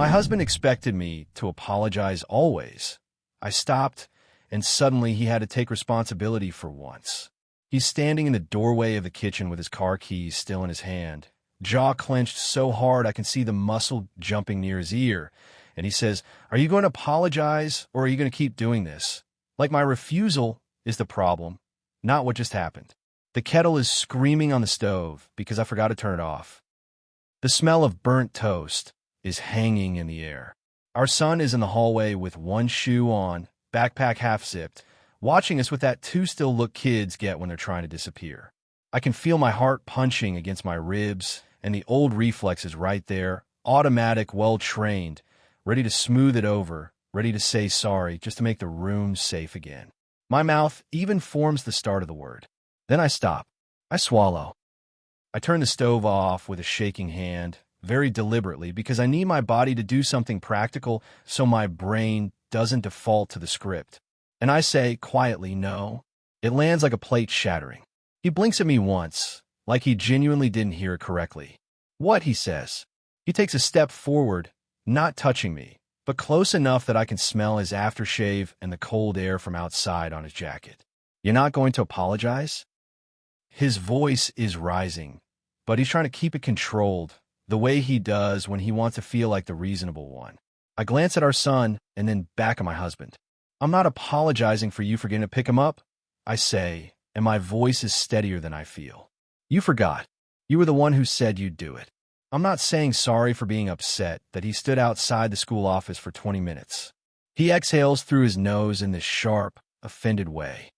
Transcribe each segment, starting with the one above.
My husband expected me to apologize always. I stopped, and suddenly he had to take responsibility for once. He's standing in the doorway of the kitchen with his car keys still in his hand, jaw clenched so hard I can see the muscle jumping near his ear, and he says, "Are you going to apologize, or are you going to keep doing this?" Like my refusal is the problem, not what just happened. The kettle is screaming on the stove because I forgot to turn it off. The smell of burnt toast is hanging in the air. Our son is in the hallway with one shoe on, backpack half-zipped, watching us with that too-still look kids get when they're trying to disappear. I can feel my heart punching against my ribs, and the old reflex is right there, automatic, well-trained, ready to smooth it over, ready to say sorry just to make the room safe again. My mouth even forms the start of the word. Then I stop. I swallow. I turn the stove off with a shaking hand, very deliberately, because I need my body to do something practical so my brain doesn't default to the script. And I say, quietly, no. It lands like a plate shattering. He blinks at me once, like he genuinely didn't hear it correctly. "What?" he says. He takes a step forward, not touching me, but close enough that I can smell his aftershave and the cold air from outside on his jacket. "You're not going to apologize?" His voice is rising, but he's trying to keep it controlled, the way he does when he wants to feel like the reasonable one. I glance at our son and then back at my husband. "I'm not apologizing for you forgetting to pick him up," I say, and my voice is steadier than I feel. "You forgot. You were the one who said you'd do it." I'm not saying sorry for being upset that he stood outside the school office for 20 minutes. He exhales through his nose in this sharp, offended way.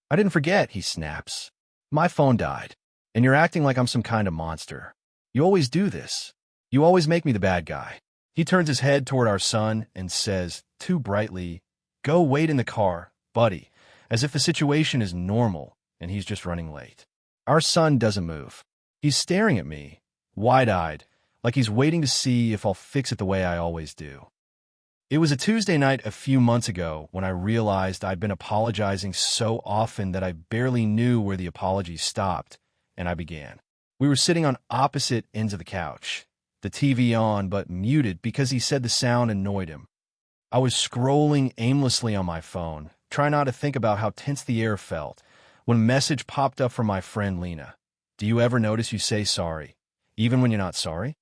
"I didn't forget," he snaps. "My phone died, and you're acting like I'm some kind of monster. You always do this. You always make me the bad guy." He turns his head toward our son and says, too brightly, "Go wait in the car, buddy," as if the situation is normal and he's just running late. Our son doesn't move. He's staring at me, wide-eyed, like he's waiting to see if I'll fix it the way I always do. It was a Tuesday night a few months ago when I realized I'd been apologizing so often that I barely knew where the apology stopped, and I began. We were sitting on opposite ends of the couch, the TV on but muted because he said the sound annoyed him. I was scrolling aimlessly on my phone, trying not to think about how tense the air felt, when a message popped up from my friend Lena. "Do you ever notice you say sorry, even when you're not sorry?"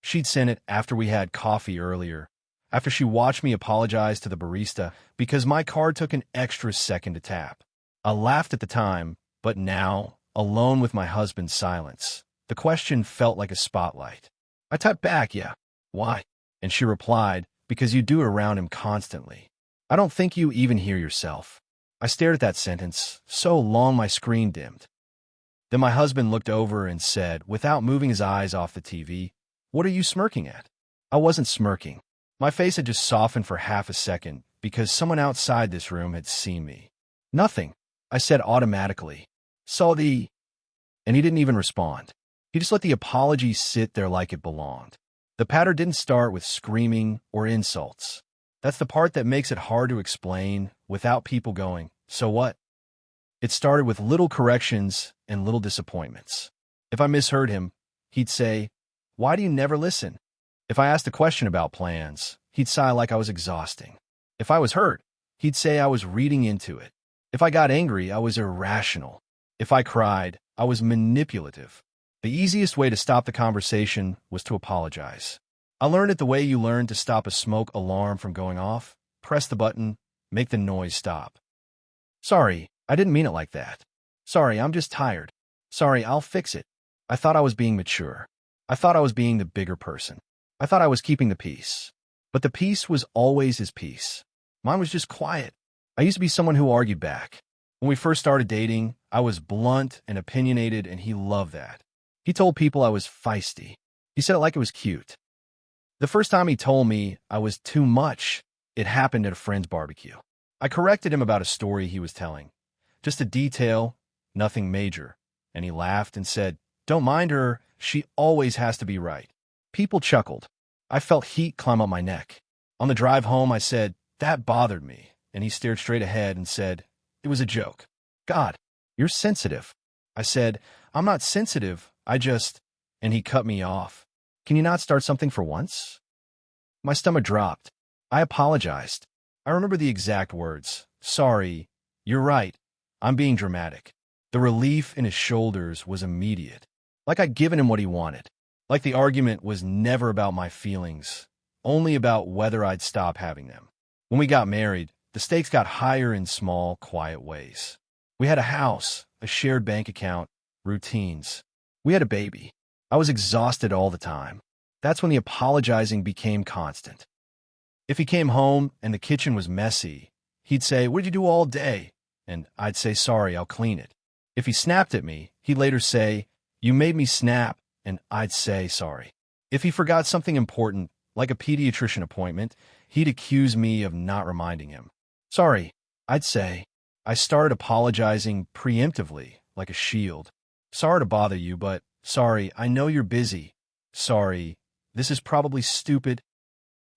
She'd sent it after we had coffee earlier, after she watched me apologize to the barista because my card took an extra second to tap. I laughed at the time, but now, alone with my husband's silence, the question felt like a spotlight. I typed back, "Yeah, why?" And she replied, "Because you do it around him constantly. I don't think you even hear yourself." I stared at that sentence, so long my screen dimmed. Then my husband looked over and said, without moving his eyes off the TV, "What are you smirking at?" I wasn't smirking. My face had just softened for half a second because someone outside this room had seen me. "Nothing," I said automatically. "Saw the..." And he didn't even respond. He just let the apology sit there like it belonged. The patter didn't start with screaming or insults. That's the part that makes it hard to explain without people going, "So what?" It started with little corrections and little disappointments. If I misheard him, he'd say, "Why do you never listen?" If I asked a question about plans, he'd sigh like I was exhausting. If I was hurt, he'd say I was reading into it. If I got angry, I was irrational. If I cried, I was manipulative. The easiest way to stop the conversation was to apologize. I learned it the way you learn to stop a smoke alarm from going off. Press the button, make the noise stop. "Sorry, I didn't mean it like that. Sorry, I'm just tired. Sorry, I'll fix it." I thought I was being mature. I thought I was being the bigger person. I thought I was keeping the peace. But the peace was always his peace. Mine was just quiet. I used to be someone who argued back. When we first started dating, I was blunt and opinionated, and he loved that. He told people I was feisty. He said it like it was cute. The first time he told me I was too much, it happened at a friend's barbecue. I corrected him about a story he was telling. Just a detail, nothing major. And he laughed and said, "Don't mind her, she always has to be right." People chuckled. I felt heat climb up my neck. On the drive home, I said, "That bothered me." And he stared straight ahead and said, "It was a joke." "God, you're sensitive." I said, "I'm not sensitive, I just..." And he cut me off. "Can you not start something for once?" My stomach dropped. I apologized. I remember the exact words. Sorry, you're right. I'm being dramatic. The relief in his shoulders was immediate. Like I'd given him what he wanted. Like the argument was never about my feelings, only about whether I'd stop having them. When we got married, the stakes got higher in small, quiet ways. We had a house, a shared bank account, routines. We had a baby. I was exhausted all the time. That's when the apologizing became constant. If he came home and the kitchen was messy, he'd say, "What did you do all day?" And I'd say, "Sorry, I'll clean it." If he snapped at me, he'd later say, "You made me snap," and I'd say, "Sorry." If he forgot something important, like a pediatrician appointment, he'd accuse me of not reminding him. "Sorry," I'd say. I started apologizing preemptively, like a shield. "Sorry to bother you, but sorry, I know you're busy. Sorry, this is probably stupid."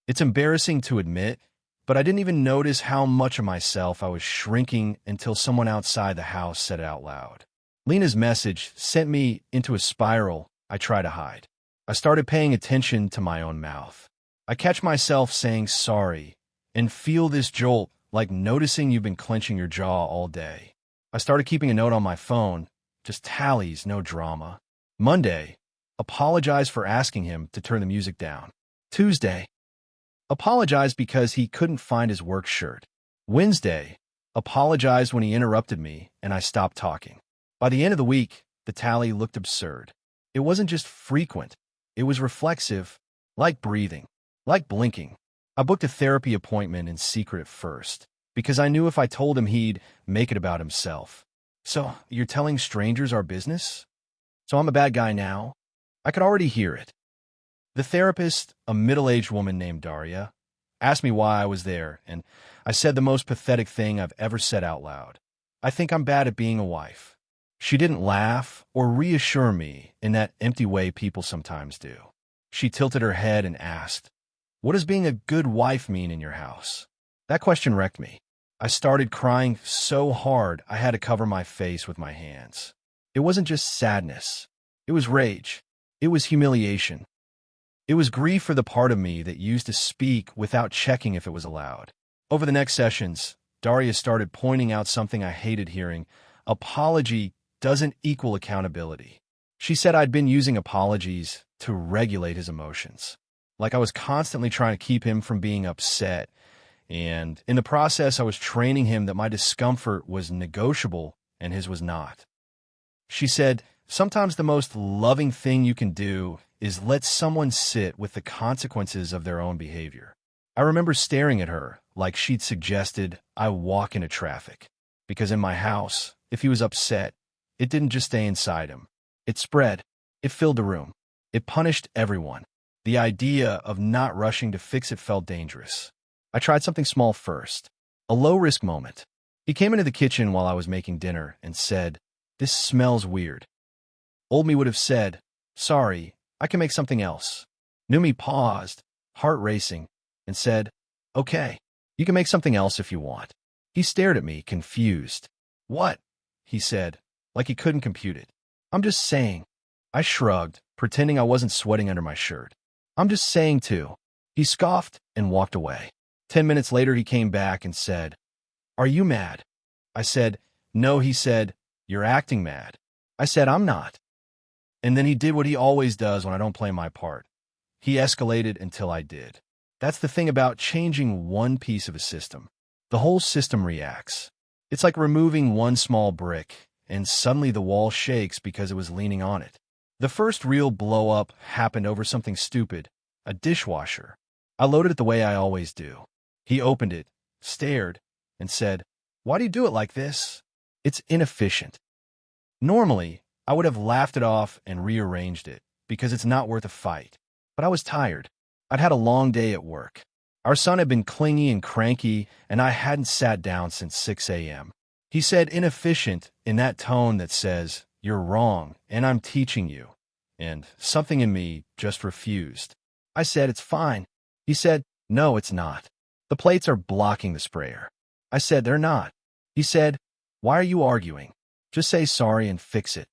It's embarrassing to admit, but I didn't even notice how much of myself I was shrinking until someone outside the house said it out loud. Lena's message sent me into a spiral I try to hide. I started paying attention to my own mouth. I catch myself saying sorry and feel this jolt, like noticing you've been clenching your jaw all day. I started keeping a note on my phone, just tallies, no drama. Monday, apologize for asking him to turn the music down. Tuesday, apologized because he couldn't find his work shirt. Wednesday, apologized when he interrupted me and I stopped talking. By the end of the week, the tally looked absurd. It wasn't just frequent. It was reflexive, like breathing, like blinking. I booked a therapy appointment in secret at first, because I knew if I told him he'd make it about himself. "So, you're telling strangers our business? So I'm a bad guy now?" I could already hear it. The therapist, a middle-aged woman named Daria, asked me why I was there, and I said the most pathetic thing I've ever said out loud. "I think I'm bad at being a wife." She didn't laugh or reassure me in that empty way people sometimes do. She tilted her head and asked, "What does being a good wife mean in your house?" That question wrecked me. I started crying so hard I had to cover my face with my hands. It wasn't just sadness. It was rage. It was humiliation. It was grief for the part of me that used to speak without checking if it was allowed. Over the next sessions, Daria started pointing out something I hated hearing. Apology doesn't equal accountability. She said I'd been using apologies to regulate his emotions. Like I was constantly trying to keep him from being upset. And in the process, I was training him that my discomfort was negotiable and his was not. She said, sometimes the most loving thing you can do is let someone sit with the consequences of their own behavior. I remember staring at her like she'd suggested I walk into traffic. Because in my house, if he was upset, it didn't just stay inside him. It spread. It filled the room. It punished everyone. The idea of not rushing to fix it felt dangerous. I tried something small first. A low-risk moment. He came into the kitchen while I was making dinner and said, "This smells weird." Old me would have said, "Sorry, I can make something else." New me paused, heart racing, and said, "Okay, you can make something else if you want." He stared at me, confused. "What?" he said, like he couldn't compute it. "I'm just saying." I shrugged, pretending I wasn't sweating under my shirt. "I'm just saying too." He scoffed and walked away. 10 minutes later, he came back and said, "Are you mad?" I said, "No." He said, "You're acting mad." I said, "I'm not." And then he did what he always does when I don't play my part. He escalated until I did. That's the thing about changing one piece of a system. The whole system reacts. It's like removing one small brick, and suddenly the wall shakes because it was leaning on it. The first real blow-up happened over something stupid, a dishwasher. I loaded it the way I always do. He opened it, stared, and said, "Why do you do it like this? It's inefficient." Normally, I would have laughed it off and rearranged it, because it's not worth a fight. But I was tired. I'd had a long day at work. Our son had been clingy and cranky, and I hadn't sat down since 6 a.m. He said inefficient in that tone that says, "You're wrong, and I'm teaching you." And something in me just refused. I said, "It's fine." He said, "No, it's not. The plates are blocking the sprayer." I said, "They're not." He said, "Why are you arguing? Just say sorry and fix it."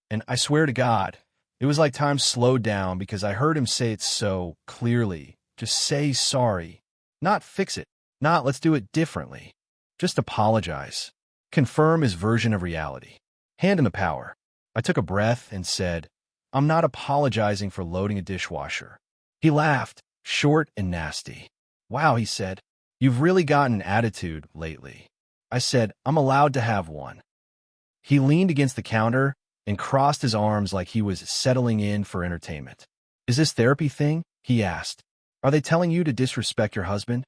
And I swear to God, it was like time slowed down because I heard him say it so clearly, Just say sorry. Not fix it. Not let's do it differently. Just apologize. Confirm his version of reality. Hand him the power. I took a breath and said, I'm not apologizing for loading a dishwasher. He laughed, short and nasty. Wow, he said, you've really gotten an attitude lately. I said, I'm allowed to have one. He leaned against the counter and crossed his arms like he was settling in for entertainment. Is this therapy thing? He asked. Are they telling you to disrespect your husband?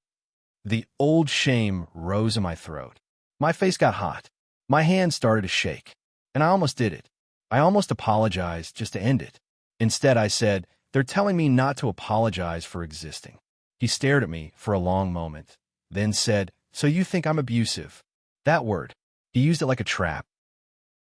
The old shame rose in my throat. My face got hot. My hand started to shake. And I almost did it. I almost apologized just to end it. Instead, I said, they're telling me not to apologize for existing. He stared at me for a long moment, then said, so you think I'm abusive? That word. He used it like a trap.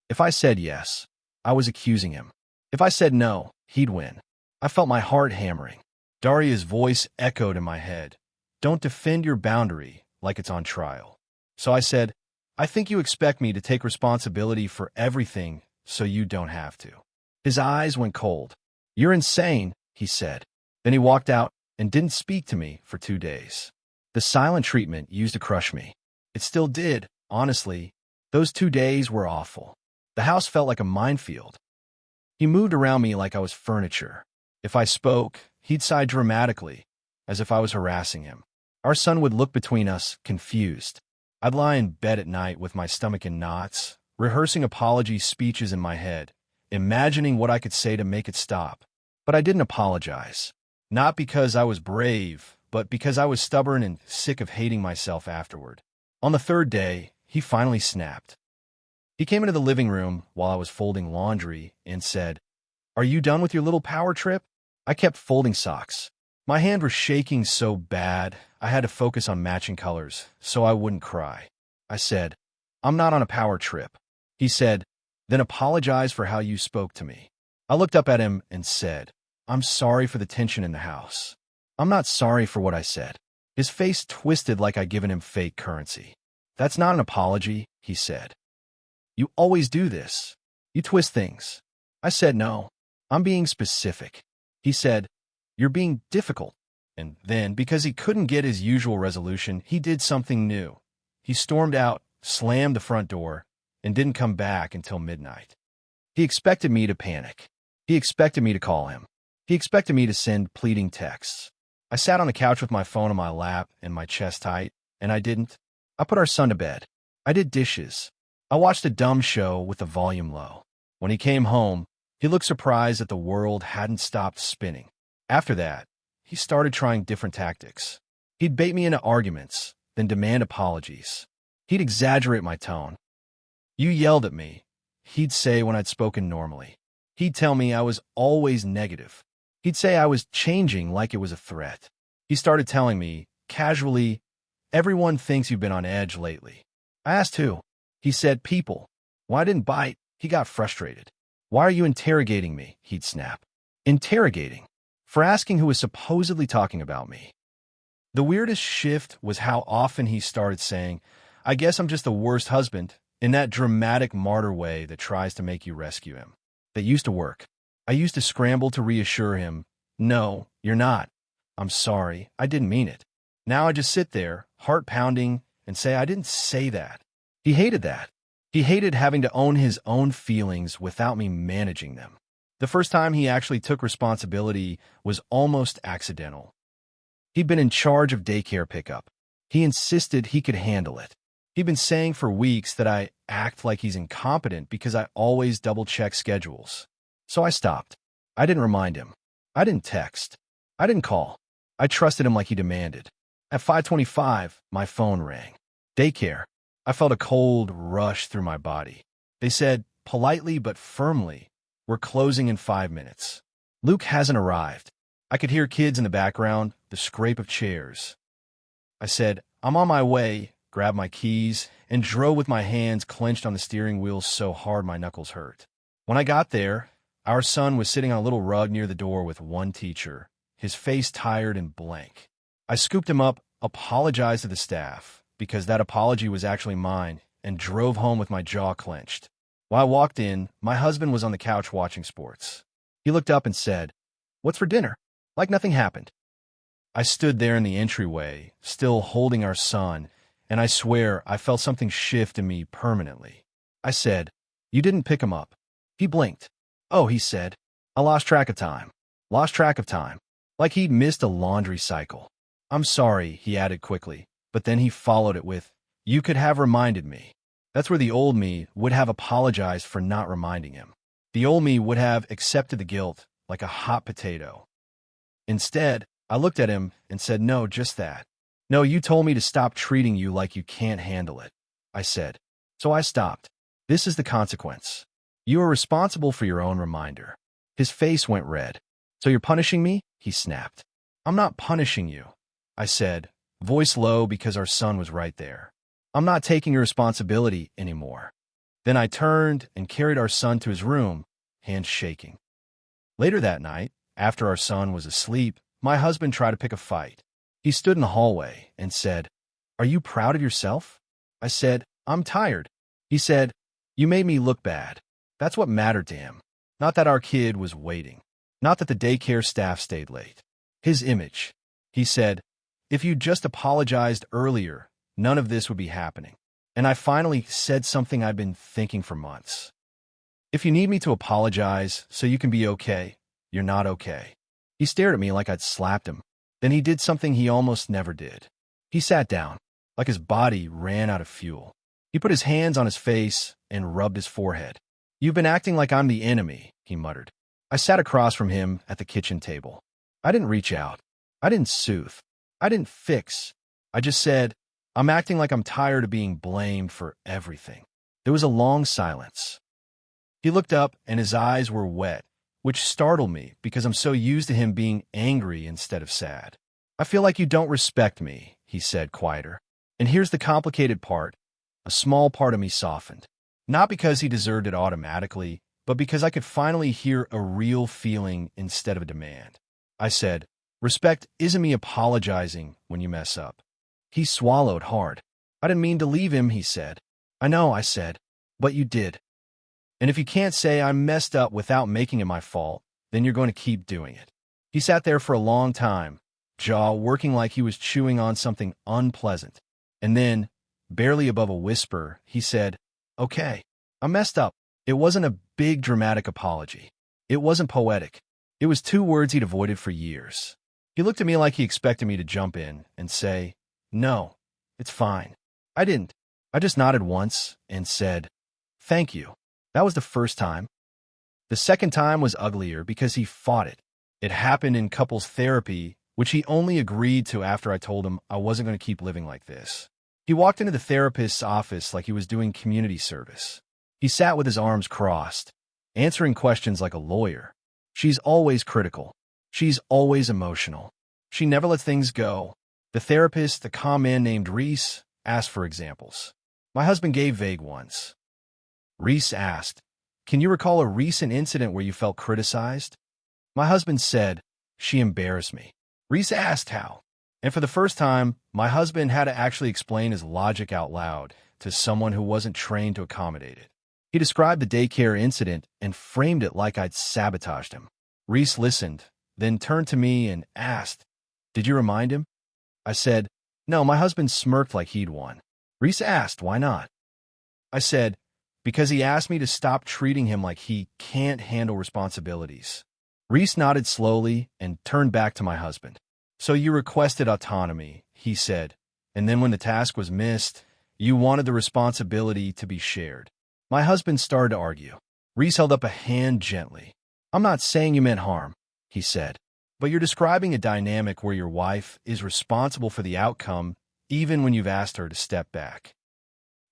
If I said yes, I was accusing him. If I said no, he'd win. I felt my heart hammering. Daria's voice echoed in my head. Don't defend your boundary like it's on trial. So I said, I think you expect me to take responsibility for everything so you don't have to. His eyes went cold. You're insane, he said. Then he walked out and didn't speak to me for 2 days. The silent treatment used to crush me. It still did, honestly. Those 2 days were awful. The house felt like a minefield. He moved around me like I was furniture. If I spoke, he'd sigh dramatically, as if I was harassing him. Our son would look between us, confused. I'd lie in bed at night with my stomach in knots, rehearsing apology speeches in my head, imagining what I could say to make it stop. But I didn't apologize. Not because I was brave, but because I was stubborn and sick of hating myself afterward. On the 3rd day, he finally snapped. He came into the living room while I was folding laundry and said, Are you done with your little power trip? I kept folding socks. My hand was shaking so bad, I had to focus on matching colors so I wouldn't cry. I said, I'm not on a power trip. He said, Then apologize for how you spoke to me. I looked up at him and said, I'm sorry for the tension in the house. I'm not sorry for what I said. His face twisted like I'd given him fake currency. That's not an apology, he said. You always do this. You twist things. I said no. I'm being specific. He said, You're being difficult. And then, because he couldn't get his usual resolution, he did something new. He stormed out, slammed the front door, and didn't come back until midnight. He expected me to panic. He expected me to call him. He expected me to send pleading texts. I sat on the couch with my phone on my lap and my chest tight, and I didn't. I put our son to bed. I did dishes. I watched a dumb show with the volume low. When he came home, he looked surprised that the world hadn't stopped spinning. After that, he started trying different tactics. He'd bait me into arguments, then demand apologies. He'd exaggerate my tone. You yelled at me, he'd say when I'd spoken normally. He'd tell me I was always negative. He'd say I was changing like it was a threat. He started telling me, casually, everyone thinks you've been on edge lately. I asked who. He said people. When I didn't bite, he got frustrated. Why are you interrogating me? He'd snap. Interrogating? For asking who was supposedly talking about me. The weirdest shift was how often he started saying, I guess I'm just the worst husband, in that dramatic martyr way that tries to make you rescue him. That used to work. I used to scramble to reassure him, no, you're not. I'm sorry, I didn't mean it. Now I just sit there, heart pounding, and say I didn't say that. He hated that. He hated having to own his own feelings without me managing them. The first time he actually took responsibility was almost accidental. He'd been in charge of daycare pickup. He insisted he could handle it. He'd been saying for weeks that I act like he's incompetent because I always double-check schedules. So I stopped. I didn't remind him. I didn't text. I didn't call. I trusted him like he demanded. At 5:25, my phone rang. Daycare. I felt a cold rush through my body. They said, politely but firmly, we're closing in 5 minutes. Luke hasn't arrived. I could hear kids in the background, the scrape of chairs. I said, I'm on my way, grabbed my keys, and drove with my hands clenched on the steering wheel so hard my knuckles hurt. When I got there, our son was sitting on a little rug near the door with one teacher, his face tired and blank. I scooped him up, apologized to the staff, because that apology was actually mine, and drove home with my jaw clenched. While I walked in, my husband was on the couch watching sports. He looked up and said, What's for dinner? Like nothing happened. I stood there in the entryway, still holding our son, and I swear I felt something shift in me permanently. I said, "You didn't pick him up." He blinked. "Oh," he said. "I lost track of time. Lost track of time." Like he'd missed a laundry cycle. "I'm sorry," he added quickly, but then he followed it with, "You could have reminded me." That's where the old me would have apologized for not reminding him. The old me would have accepted the guilt like a hot potato. Instead, I looked at him and said, "No, just that. No, you told me to stop treating you like you can't handle it," I said. "So I stopped. This is the consequence. You are responsible for your own reminder." His face went red. "So you're punishing me?" he snapped. "I'm not punishing you," I said, voice low because our son was right there. "I'm not taking your responsibility anymore." Then I turned and carried our son to his room, hands shaking. Later that night, after our son was asleep, my husband tried to pick a fight. He stood in the hallway and said, "Are you proud of yourself?" I said, "I'm tired." He said, "You made me look bad." That's what mattered to him. Not that our kid was waiting. Not that the daycare staff stayed late. His image. He said, "If you'd just apologized earlier, none of this would be happening." And I finally said something I'd been thinking for months. "If you need me to apologize so you can be okay, you're not okay." He stared at me like I'd slapped him. Then he did something he almost never did. He sat down, like his body ran out of fuel. He put his hands on his face and rubbed his forehead. "You've been acting like I'm the enemy," he muttered. I sat across from him at the kitchen table. I didn't reach out. I didn't soothe. I didn't fix. I just said, "I'm acting like I'm tired of being blamed for everything." There was a long silence. He looked up and his eyes were wet, which startled me because I'm so used to him being angry instead of sad. "I feel like you don't respect me," he said, quieter. And here's the complicated part. A small part of me softened. Not because he deserved it automatically, but because I could finally hear a real feeling instead of a demand. I said, "Respect isn't me apologizing when you mess up." He swallowed hard. "I didn't mean to leave him," he said. "I know," I said, "but you did. And if you can't say I messed up without making it my fault, then you're going to keep doing it." He sat there for a long time, jaw working like he was chewing on something unpleasant. And then, barely above a whisper, he said, "Okay, I messed up." It wasn't a big dramatic apology. It wasn't poetic. It was 2 words he'd avoided for years. He looked at me like he expected me to jump in and say, "No, it's fine." I didn't. I just nodded once and said, "Thank you." That was the first time. The second time was uglier because he fought it. It happened in couples therapy, which he only agreed to after I told him I wasn't going to keep living like this. He walked into the therapist's office like he was doing community service. He sat with his arms crossed, answering questions like a lawyer. "She's always critical. She's always emotional. She never lets things go." The therapist, a calm man named Reese, asked for examples. My husband gave vague ones. Reese asked, "Can you recall a recent incident where you felt criticized?" My husband said, "She embarrassed me." Reese asked how. And for the first time, my husband had to actually explain his logic out loud to someone who wasn't trained to accommodate it. He described the daycare incident and framed it like I'd sabotaged him. Reese listened, then turned to me and asked, "Did you remind him?" I said, "No." My husband smirked like he'd won. Reese asked, "Why not?" I said, "Because he asked me to stop treating him like he can't handle responsibilities." Reese nodded slowly and turned back to my husband. "So you requested autonomy," he said, "and then when the task was missed, you wanted the responsibility to be shared." My husband started to argue. Reese held up a hand gently. "I'm not saying you meant harm," he said, "but you're describing a dynamic where your wife is responsible for the outcome even when you've asked her to step back."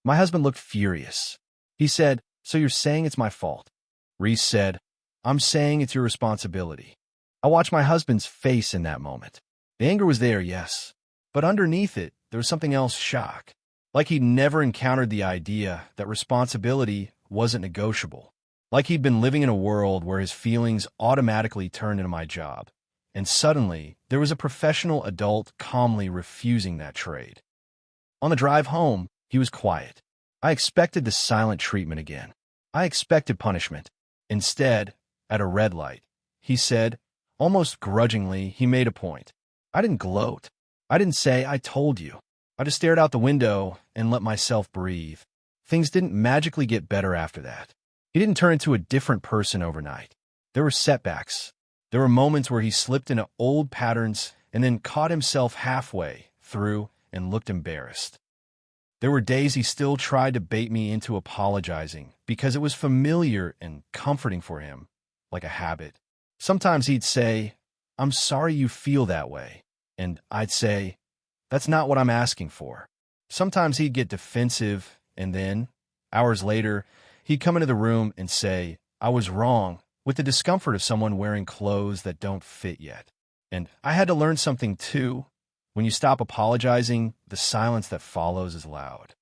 My husband looked furious. He said, "So you're saying it's my fault?" Reese said, "I'm saying it's your responsibility." I watched my husband's face in that moment. The anger was there, yes, but underneath it, there was something else, shock. Like he'd never encountered the idea that responsibility wasn't negotiable. Like he'd been living in a world where his feelings automatically turned into my job. And suddenly, there was a professional adult calmly refusing that trade. On the drive home, he was quiet. I expected the silent treatment again. I expected punishment. Instead, at a red light, he said, almost grudgingly, he made a point. I didn't gloat. I didn't say, I told you. I just stared out the window and let myself breathe. Things didn't magically get better after that. He didn't turn into a different person overnight. There were setbacks. There were moments where he slipped into old patterns and then caught himself halfway through and looked embarrassed. There were days he still tried to bait me into apologizing because it was familiar and comforting for him, like a habit. Sometimes he'd say, I'm sorry you feel that way. And I'd say, that's not what I'm asking for. Sometimes he'd get defensive, and then, hours later, he'd come into the room and say, I was wrong, with the discomfort of someone wearing clothes that don't fit yet. And I had to learn something too. When you stop apologizing, the silence that follows is loud.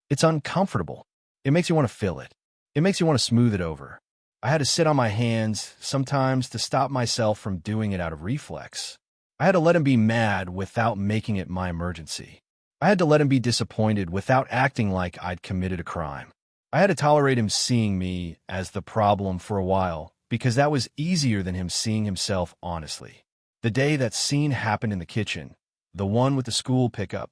It's uncomfortable. It makes you want to fill it. It makes you want to smooth it over. I had to sit on my hands sometimes to stop myself from doing it out of reflex. I had to let him be mad without making it my emergency. I had to let him be disappointed without acting like I'd committed a crime. I had to tolerate him seeing me as the problem for a while because that was easier than him seeing himself honestly. The day that scene happened in the kitchen, the one with the school pickup,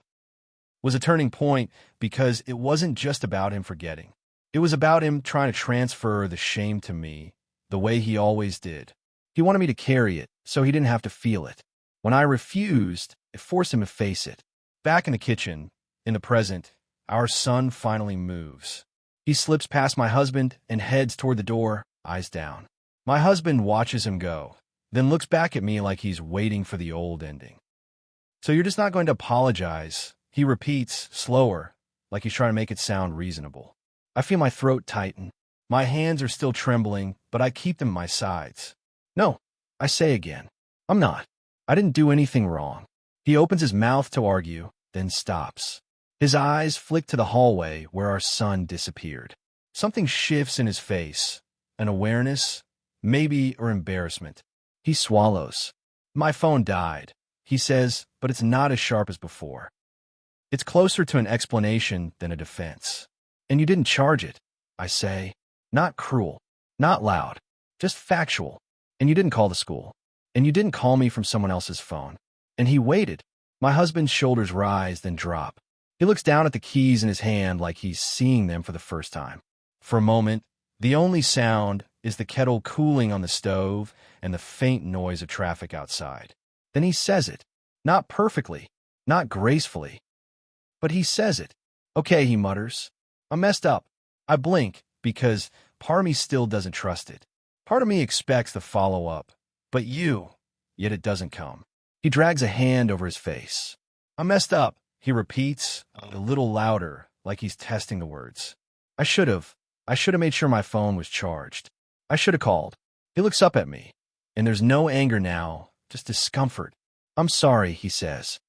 was a turning point because it wasn't just about him forgetting. It was about him trying to transfer the shame to me the way he always did. He wanted me to carry it so he didn't have to feel it. When I refused, it forced him to face it. Back in the kitchen, in the present, our son finally moves. He slips past my husband and heads toward the door, eyes down. My husband watches him go, then looks back at me like he's waiting for the old ending. So you're just not going to apologize, he repeats, slower, like he's trying to make it sound reasonable. I feel my throat tighten. My hands are still trembling, but I keep them at my sides. No, I say again. I'm not. I didn't do anything wrong. He opens his mouth to argue, then stops. His eyes flick to the hallway where our son disappeared. Something shifts in his face, an awareness, maybe, or embarrassment. He swallows. My phone died, he says, but it's not as sharp as before. It's closer to an explanation than a defense. And you didn't charge it, I say. Not cruel, not loud, just factual. And you didn't call the school. And you didn't call me from someone else's phone. And he waited. My husband's shoulders rise, then drop. He looks down at the keys in his hand like he's seeing them for the first time. For a moment, the only sound is the kettle cooling on the stove and the faint noise of traffic outside. Then he says it. Not perfectly, not gracefully. But he says it. Okay, he mutters. I messed up. I blink because part of me still doesn't trust it. Part of me expects the follow-up. But yet it doesn't come. He drags a hand over his face. I messed up, he repeats, a little louder, like he's testing the words. I should have made sure my phone was charged. I should have called. He looks up at me, and there's no anger now, just discomfort. I'm sorry, he says.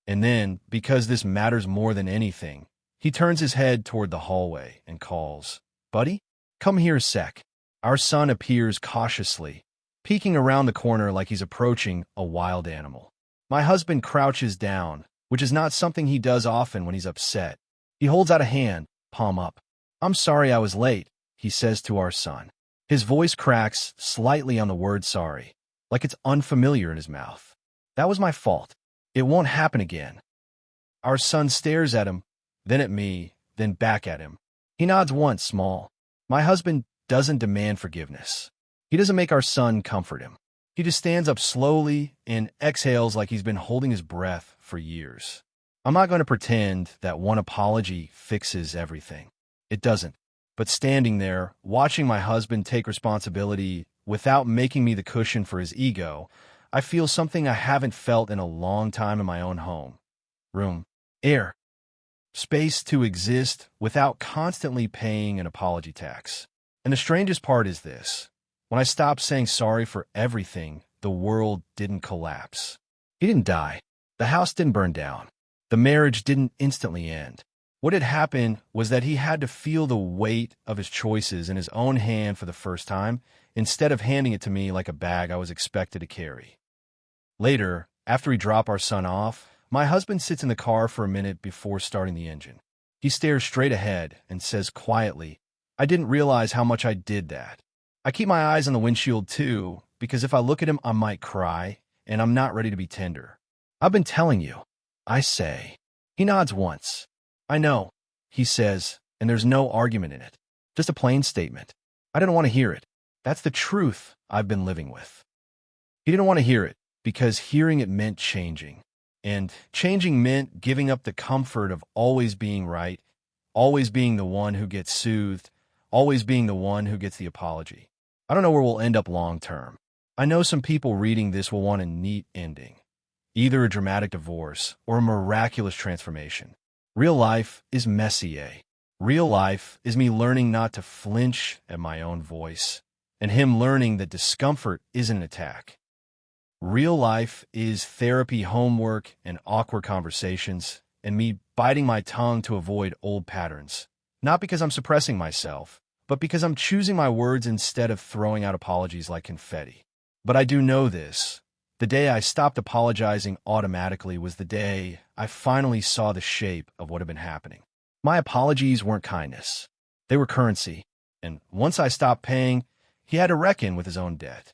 And then, because this matters more than anything, he turns his head toward the hallway and calls, Buddy, come here a sec. Our son appears cautiously, peeking around the corner like he's approaching a wild animal. My husband crouches down, which is not something he does often when he's upset. He holds out a hand, palm up. I'm sorry I was late, he says to our son. His voice cracks slightly on the word sorry, like it's unfamiliar in his mouth. That was my fault. It won't happen again. Our son stares at him, then at me, then back at him. He nods once, small. My husband doesn't demand forgiveness. He doesn't make our son comfort him. He just stands up slowly and exhales like he's been holding his breath for years. I'm not going to pretend that one apology fixes everything. It doesn't. But standing there, watching my husband take responsibility without making me the cushion for his ego, I feel something I haven't felt in a long time in my own home. Room, air, space to exist without constantly paying an apology tax. And the strangest part is this. When I stopped saying sorry for everything, the world didn't collapse. He didn't die. The house didn't burn down. The marriage didn't instantly end. What had happened was that he had to feel the weight of his choices in his own hand for the first time, instead of handing it to me like a bag I was expected to carry. Later, after we drop our son off, my husband sits in the car for a minute before starting the engine. He stares straight ahead and says quietly, I didn't realize how much I did that. I keep my eyes on the windshield too, because if I look at him, I might cry, and I'm not ready to be tender. I've been telling you, I say. He nods once. I know, he says, and there's no argument in it. Just a plain statement. I didn't want to hear it. That's the truth I've been living with. He didn't want to hear it because hearing it meant changing. And changing meant giving up the comfort of always being right, always being the one who gets soothed, always being the one who gets the apology. I don't know where we'll end up long term. I know some people reading this will want a neat ending, either a dramatic divorce or a miraculous transformation. Real life is messy, eh? Real life is me learning not to flinch at my own voice, and him learning that discomfort isn't an attack. Real life is therapy, homework, and awkward conversations, and me biting my tongue to avoid old patterns. Not because I'm suppressing myself, but because I'm choosing my words instead of throwing out apologies like confetti. But I do know this. The day I stopped apologizing automatically was the day I finally saw the shape of what had been happening. My apologies weren't kindness. They were currency. And once I stopped paying, he had to reckon with his own debt.